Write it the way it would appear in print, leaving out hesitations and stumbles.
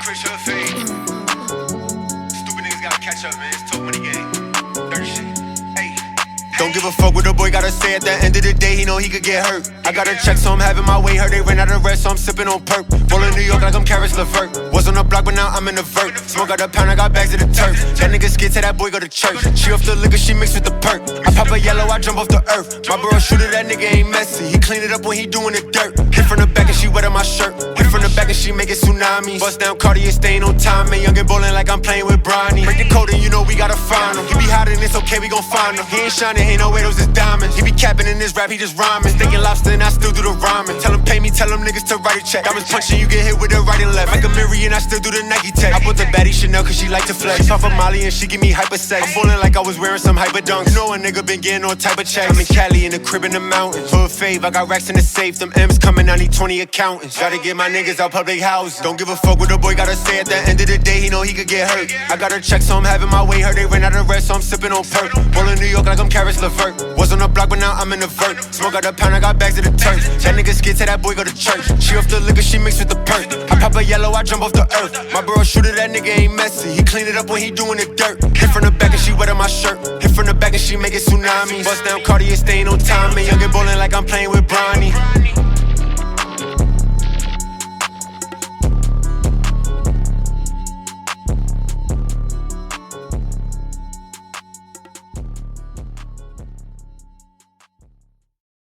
Critch her fade. Stupid niggas gotta catch up, man. It's talk money game. Dirty shit. Hey. Don't give a fuck what the boy gotta say. At the end of the day, he know he could get hurt. I got a check, so I'm having my way. Heard they ran out of rest, so I'm sipping on perk. Rollin' New York like I'm Carrots Levert. Was on the block, but now I'm in the vert. Smoke out the pound, I got bags of the turf. That nigga scared till that boy go to church. She off the liquor, she mixed with the perk. I pop a yellow, I jump off the earth. My bro shooter, that nigga ain't messy. He clean it up when he doing the dirt. Hit from the back and she wet on my shirt. Hit from the back and she making tsunamis. Bust down Cartier, staying on time. Man, young and bowling like I'm playing with Bronny. Break the code and you know we gotta find him. He be hiding, it's okay, we gon' find him. He ain't shining, ain't no way those is diamonds. He be capping in this rap, he just rhyming. Stinking lobster and I still do the rhyming. Tell him pay me, tell him niggas to write a check. Diamonds punching, you get hit with the right and left. Like a mirror and I still do the Nike tech. I bought the baddie Chanel cause she like to flex. Off of Molly and she give me hyper sex. I'm ballin' like I was wearing some hyper dunks. You know a nigga been getting all type of checks. I'm in Cali in the crib in the mountains. For a fave, I got racks in the safe. Them M's coming, I need 20 accountants. Gotta get my niggas out public house. Don't give a fuck what the boy gotta say. At the end of the day, he know he could get hurt. I got a check, so I'm having my way. Heard they ran out of rest, so I'm sipping on perk. Rollin' New York like I'm Carrots Levert. Was on the block, but now I'm in the vert. Smoke out the pound, I got bags of the turf. That nigga scared till that boy go to church. She off the liquor, she mixed with the perk. I pop a yellow, I jump off the earth. My bro shooter, that nigga ain't messy. He clean it up when he doing the dirt. Hit from the back and she wet on my shirt. Hit from the back and she making tsunamis. Bust down Cartier, staying on time. Man, young and bowling like I'm playing with Bronny.